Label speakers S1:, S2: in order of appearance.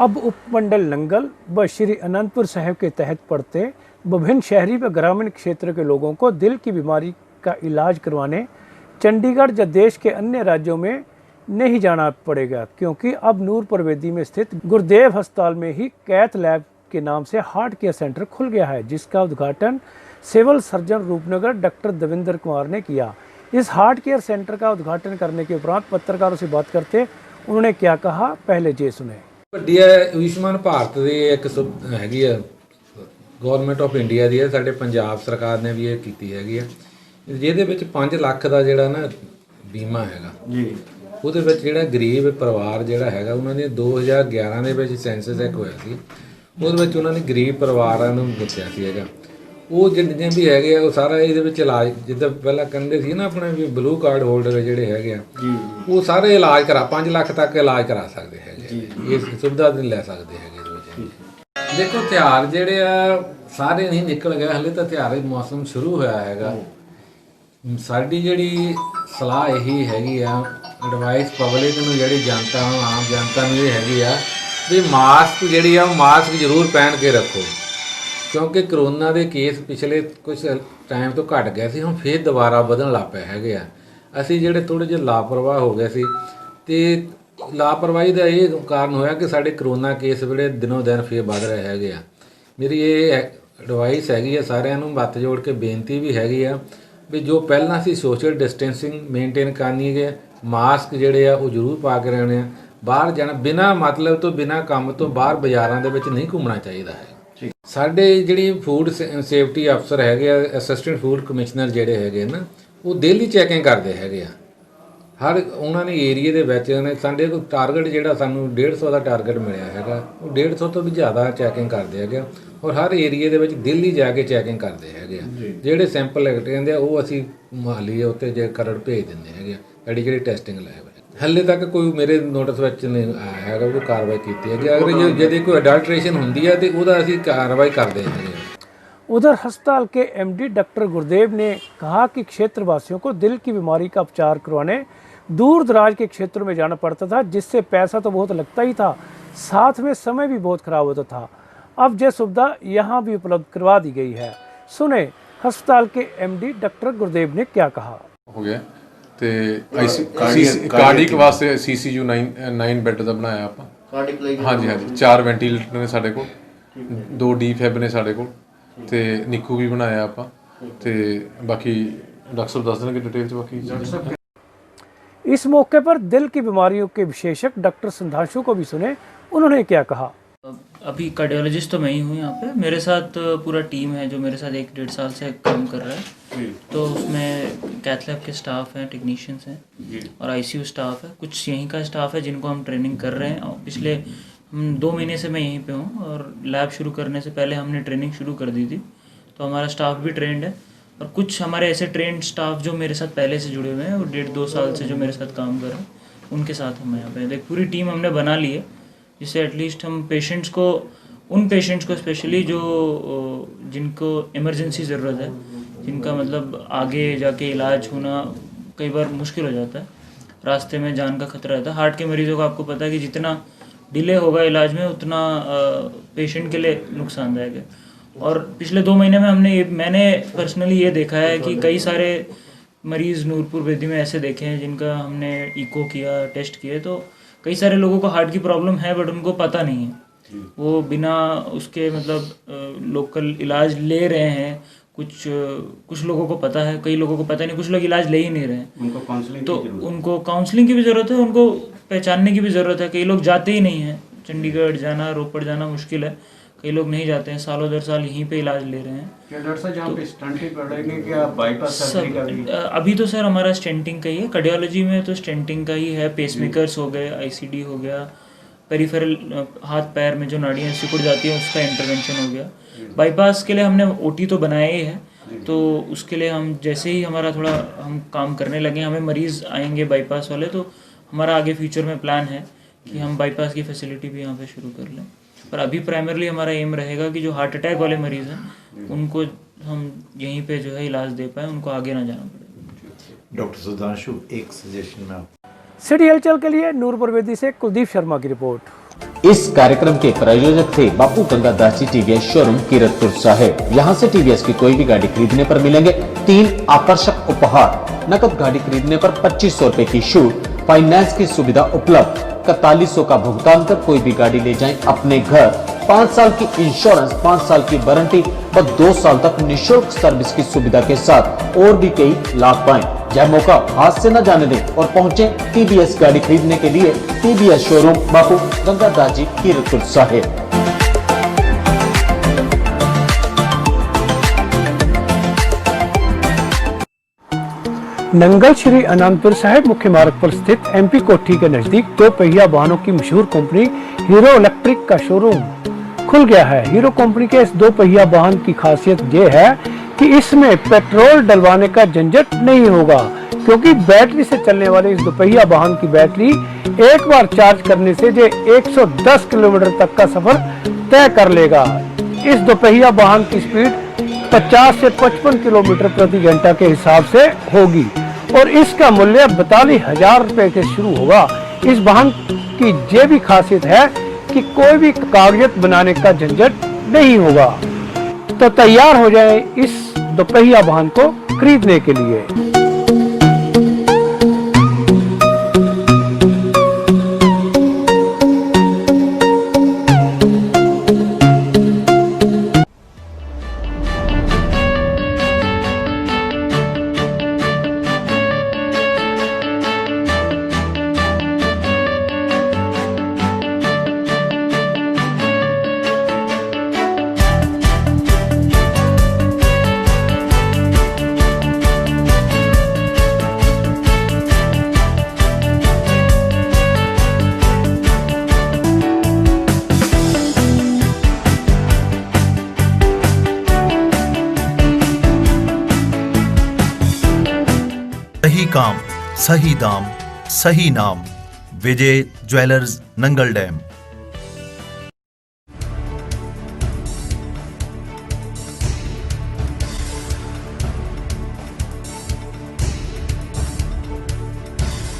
S1: अब उपमंडल नंगल व श्री अनंतपुर साहिब के तहत पड़ते विभिन्न शहरी व ग्रामीण क्षेत्र के लोगों को दिल की बीमारी का इलाज करवाने चंडीगढ़ या देश के अन्य राज्यों में नहीं जाना पड़ेगा, क्योंकि अब नूरपुर वेदी में स्थित गुरुदेव अस्पताल में ही कैथ लैब के नाम से हार्ट केयर सेंटर खुल गया है, जिसका उद्घाटन civil surgeon Rupnagar doctor Devendra Kumar ने किया। इस हार्ट केयर सेंटर का उद्घाटन करने के उपरांत पत्रकारों से बात करते उन्होंने क्या कहा, पहले ये सुने।
S2: ਵੱਡੀ ਆਯੁਸ਼ਮਾਨ ਭਾਰਤ ਦੀ ਇੱਕ ਹੈਗੀ ਆ, ਗਵਰਨਮੈਂਟ ਆਫ ਇੰਡੀਆ ਦੀ ਹੈ, ਸਾਡੇ ਪੰਜਾਬ ਸਰਕਾਰ ਨੇ ਵੀ ਇਹ ਕੀਤੀ ਹੈਗੀ ਆ, ਜਿਹਦੇ ਵਿੱਚ 5 ਲੱਖ ਦਾ ਜਿਹੜਾ ਨਾ ਬੀਮਾ ਹੈਗਾ ਜੀ। ਉਹਦੇ ਵਿੱਚ ਜਿਹੜਾ ਗਰੀਬ ਪਰਿਵਾਰ ਜਿਹੜਾ ਹੈਗਾ, ਉਹਨਾਂ ਨੇ 2011 ਦੇ ਵਿੱਚ ਸੈਂਸਸ ਇੱਕ ਹੋਇਆ ਸੀ, ਉਹਦੇ ਵਿੱਚ ਉਹਨਾਂ ਨੇ ਗਰੀਬ ਪਰਿਵਾਰਾਂ ਨੂੰ ਦੱਸਿਆ ਸੀ ਹੈਗਾ। ਉਹ ਜਿੰਨੇ ਵੀ ਹੈਗੇ ਆ ਉਹ ਸਾਰਾ ਇਹਦੇ ਵਿੱਚ ਇਲਾਜ, ਜਿੱਦਾਂ ਪਹਿਲਾਂ ਕਹਿੰਦੇ ਸੀ ਨਾ ਆਪਣੇ ਵੀ ਬਲੂ ਕਾਰਡ ਹੋਲਡਰ ਜਿਹੜੇ ਹੈਗੇ ਆ ਉਹ ਸਾਰੇ ਇਲਾਜ 5 ਲੱਖ ਤੱਕ ਇਲਾਜ ਕਰਾ ਸਕਦੇ ਹੈਗੇ, ਇਸ ਸੁਵਿਧਾ ਨਹੀਂ ਲੈ ਸਕਦੇ ਹੈਗੇ ਇਹਦੇ ਵਿੱਚ। ਦੇਖੋ ਤਿਉਹਾਰ ਜਿਹੜੇ ਆ ਸਾਰੇ ਨਹੀਂ ਨਿਕਲ ਗਏ, ਹਲੇ ਤਾਂ ਤਿਉਹਾਰ ਦਾ ਮੌਸਮ ਸ਼ੁਰੂ ਹੋਇਆ ਹੈਗਾ। ਸਾਡੀ ਜਿਹੜੀ ਸਲਾਹ ਇਹੀ ਹੈਗੀ ਆ, ਐਡਵਾਈਸ ਪਬਲਿਕ ਨੂੰ, ਜਿਹੜੀ ਜਨਤਾ ਨੂੰ, ਆਮ ਜਨਤਾ ਨੂੰ ਇਹ ਹੈਗੀ ਆ ਵੀ ਮਾਸਕ ਜਿਹੜੀ ਆ ਉਹ ਮਾਸਕ ਜ਼ਰੂਰ ਪਹਿਨ ਕੇ ਰੱਖੋ, ਕਿਉਂਕਿ ਕਰੋਨਾ ਦੇ ਕੇਸ ਪਿਛਲੇ ਕੁਝ ਟਾਈਮ ਤੋਂ ਘਟ ਗਏ ਸੀ, ਹੁਣ ਫੇਰ ਦੁਬਾਰਾ ਵਧਣ ਲੱਗ ਪਏ ਹੈਗੇ ਆ। ਅਸੀਂ ਜਿਹੜੇ ਥੋੜ੍ਹੇ ਜਿਹੇ ਲਾਪਰਵਾਹ ਹੋ ਗਏ ਸੀ, ਅਤੇ ਲਾਪਰਵਾਹੀ ਦਾ ਇਹ ਕਾਰਨ ਹੋਇਆ ਕਿ ਸਾਡੇ ਕਰੋਨਾ ਕੇਸ ਜਿਹੜੇ ਦਿਨੋਂ ਦਿਨ ਫੇਰ ਵੱਧ ਰਹੇ ਹੈਗੇ ਆ। ਮੇਰੀ ਇਹ ਐਡਵਾਈਸ ਹੈਗੀ ਆ ਸਾਰਿਆਂ ਨੂੰ, ਹੱਥ ਜੋੜ ਕੇ ਬੇਨਤੀ ਵੀ ਹੈਗੀ ਆ ਵੀ ਜੋ ਪਹਿਲਾਂ ਅਸੀਂ ਸੋਸ਼ਲ ਡਿਸਟੈਂਸਿੰਗ ਮੇਨਟੇਨ ਕਰਨੀ ਹੈ, ਮਾਸਕ ਜਿਹੜੇ ਆ ਉਹ ਜ਼ਰੂਰ ਪਾ ਕੇ ਰਹਿਣੇ ਆ। ਬਾਹਰ ਜਾਣਾ ਬਿਨਾਂ ਮਤਲਬ ਤੋਂ, ਬਿਨਾਂ ਕੰਮ ਤੋਂ ਬਾਹਰ ਬਾਜ਼ਾਰਾਂ ਦੇ ਵਿੱਚ ਨਹੀਂ ਘੁੰਮਣਾ ਚਾਹੀਦਾ ਹੈ। ਸਾਡੇ ਜਿਹੜੀ ਫੂਡ ਸੇਫਟੀ ਅਫਸਰ ਹੈਗੇ ਆ, ਅਸਿਸਟੈਂਟ ਫੂਡ ਕਮਿਸ਼ਨਰ ਜਿਹੜੇ ਹੈਗੇ ਨਾ, ਉਹ ਡੇਲੀ ਚੈਕਿੰਗ ਕਰਦੇ ਹੈਗੇ ਆ ਹਰ ਉਹਨਾਂ ਨੇ ਏਰੀਏ ਦੇ ਵਿੱਚ। ਸਾਡੇ ਕੋਲ ਟਾਰਗੇਟ ਜਿਹੜਾ ਸਾਨੂੰ 150 ਦਾ ਟਾਰਗੇਟ ਮਿਲਿਆ ਹੈਗਾ, ਉਹ 150 ਤੋਂ ਵੀ ਜ਼ਿਆਦਾ ਚੈਕਿੰਗ ਕਰਦੇ ਹੈਗੇ ਆ, ਔਰ ਹਰ ਏਰੀਏ ਦੇ ਵਿੱਚ ਦਿੱਲੀ ਜਾ ਕੇ ਚੈਕਿੰਗ ਕਰਦੇ ਹੈਗੇ ਆ। ਜਿਹੜੇ ਸੈਂਪਲ ਲੱਗਦੇ ਜਾਂਦੇ ਆ ਉਹ ਅਸੀਂ ਮੁਹਾਲੀ ਉੱਤੇ ਜੇ ਕਰੜ ਭੇਜ ਦਿੰਦੇ ਹੈਗੇ ਆ, ਜਿਹੜੀ ਟੈਸਟਿੰਗ ਲੈਬ ਹੈ। ਹਾਲੇ ਤੱਕ ਕੋਈ ਮੇਰੇ ਨੋਟਿਸ ਵਿੱਚ ਨਹੀਂ ਆਇਆ ਹੈਗਾ ਉਹ ਕਾਰਵਾਈ ਕੀਤੀ ਹੈਗੀ। ਅਗਰ ਜੇ ਕੋਈ ਅਡਲਟ੍ਰੇਸ਼ਨ ਹੁੰਦੀ है तो ਉਹਦਾ ਅਸੀਂ कार्रवाई करते हैं।
S1: उधर अस्पताल के एमडी डॉक्टर गुरुदेव ने कहा कि क्षेत्रवासियों को दिल की बीमारी का उपचार करवाने दूर दराज के क्षेत्रों में जाना पड़ता था, जिससे पैसा तो बहुत लगता ही था, साथ में समय भी बहुत खराब होता था। अब यह सुविधा यहाँ भी उपलब्ध करवा दी गई है। सुने अस्पताल के एमडी डॉक्टर गुरुदेव ने क्या कहा।
S3: हो गया ਤੇ ਕਾਰਡਿਕ ਵਾਸਤੇ ਸੀਸੀਯੂ 9 ਬੈੱਡ ਦਾ ਬਣਾਇਆ ਆਪਾਂ। ਹਾਂਜੀ 4 ਵੈਂਟੀਲੇਟਰ ਨੇ ਸਾਡੇ ਕੋਲ, 2 ਡੀਫੈਬ ਨੇ ਸਾਡੇ ਕੋਲ, ਤੇ ਨਿੱਕੂ ਵੀ ਬਣਾਇਆ ਆਪਾਂ, ਤੇ ਬਾਕੀ डॉक्टर साहब दस देंगे डिटेल बाकी।
S1: इस मौके पर दिल की बीमारियों के विशेषज्ञ डॉक्टर संधांशु को भी सुने, उन्होंने क्या कहा।
S4: अभी कार्डियोलॉजिस्ट तो मैं ही हूँ यहाँ पे, मेरे साथ पूरा टीम है जो मेरे साथ 1-1.5 साल से काम कर रहा है। तो उसमें कैथ लैब के स्टाफ हैं, टेक्नीशियंस हैं और आईसीयू स्टाफ है, कुछ यहीं का स्टाफ है जिनको हम ट्रेनिंग कर रहे हैं। और पिछले 2 महीने से मैं यहीं पे हूँ और लैब शुरू करने से पहले हमने ट्रेनिंग शुरू कर दी थी, तो हमारा स्टाफ भी ट्रेंड है। और कुछ हमारे ऐसे ट्रेंड स्टाफ जो मेरे साथ पहले से जुड़े हुए हैं और 1.5-2 साल से जो मेरे साथ काम कर रहे हैं, उनके साथ हम यहाँ पे पूरी टीम हमने बना ली है, जिससे एटलीस्ट हम पेशेंट्स को, उन पेशेंट्स को स्पेशली जो जिनको इमरजेंसी ज़रूरत है, जिनका मतलब आगे जाके इलाज होना कई बार मुश्किल हो जाता है, रास्ते में जान का खतरा रहता है। हार्ट के मरीज़ों को आपको पता है कि जितना डिले होगा इलाज में उतना पेशेंट के लिए नुकसानदायक है। और पिछले 2 महीने में मैंने पर्सनली ये देखा है कि कई सारे मरीज़ नूरपुर वेदी में ऐसे देखे हैं जिनका हमने इको किया, टेस्ट किए, तो कई सारे लोगों को हार्ट की प्रॉब्लम है बट उनको पता नहीं है, वो बिना उसके मतलब लोकल इलाज ले रहे हैं। कुछ लोगों को पता है, कई लोगों को पता नहीं, कुछ लोग इलाज ले ही नहीं रहे हैं, उनको काउंसलिंग की भी ज़रूरत है, उनको पहचानने की भी ज़रूरत है। कई लोग जाते ही नहीं हैं, चंडीगढ़ जाना, रोपड़ जाना मुश्किल है, कई लोग नहीं जाते हैं, सालों दर साल यहीं पे इलाज ले रहे हैं।
S5: क्या डॉक्टर साहब जहाँ पे स्टंटिंग पड़ेगी, क्या बाईपास सर्जरी का भी?
S4: अभी तो सर हमारा स्टेंटिंग का ही है, कार्डियोलॉजी में तो स्टेंटिंग का ही है, पेसमेकर्स हो गए, आईसीडी हो गया, पेरिफेरल हाथ पैर में जो नाड़ियाँ सिकुड़ जाती हैं उसका इंटरवेंशन हो गया। बाईपास के लिए हमने ओटी तो बनाया ही है, तो उसके लिए हम जैसे ही हमारा थोड़ा हम काम करने लगे, हमें मरीज़ आएंगे बाईपास वाले, तो हमारा आगे फ्यूचर में प्लान है कि हम बाईपास की फैसिलिटी भी यहाँ पे शुरू कर लें। पर अभी प्राइमरली हमारा एम रहेगा कि जो हार्ट अटैक वाले मरीज़ हैं उनको हम यहीं पे जो है इलाज दे पाएँ, उनको आगे ना जाना पड़े।
S5: डॉक्टर सुधांशु, एक सजेशन में आप।
S1: सिटी हलचल के लिए नूरपुर वेदी से कुलदीप शर्मा की रिपोर्ट।
S6: इस कार्यक्रम के प्रायोजक थे बापू गंगादास जी टीवीएस शोरूम कीरतपुर साहिब। यहाँ से टीवीएस की कोई भी गाड़ी खरीदने पर मिलेंगे 3 आकर्षक उपहार। नकद गाड़ी खरीदने पर 2500 रुपए की छूट, फाइनेंस की सुविधा उपलब्ध, 4100 का भुगतान कर कोई भी गाड़ी ले जाएं अपने घर, 5 साल की इंश्योरेंस, 5 साल की वारंटी व 2 साल तक निःशुल्क सर्विस की सुविधा के साथ और भी कई लाभ पाएं। यह मौका हाथ से न जाने दें और पहुंचे टीवीएस गाड़ी खरीदने के लिए टीवीएस शोरूम बापू गंगादास जी कीरतपुर साहिब।
S1: नंगल श्री अनंतपुर साहिब मुख्य मार्ग पर स्थित एमपी कोठी के नजदीक 2 पहिया वाहनों की मशहूर कंपनी हीरो इलेक्ट्रिक का शोरूम खुल गया है। हीरो कंपनी के इस 2 पहिया वाहन की खासियत ये है कि इसमें पेट्रोल डलवाने का झंझट नहीं होगा, क्योंकि बैटरी से चलने वाले इस 2 पहिया वाहन की बैटरी एक बार चार्ज करने से ये 110 किलोमीटर तक का सफर तय कर लेगा। इस 2 पहिया वाहन की स्पीड 50 से 55 किलोमीटर प्रति घंटा के हिसाब से होगी और इसका मूल्य 42,000 रुपए से शुरू होगा। इस वाहन की ये भी खासियत है कि कोई भी कागजात बनाने का झंझट नहीं होगा। तो तैयार हो जाए इस 2 पहिया वाहन को खरीदने के लिए।
S7: सही काम, सही दाम, सही नाम। विजय ज्वेलर्स, नंगल डैम।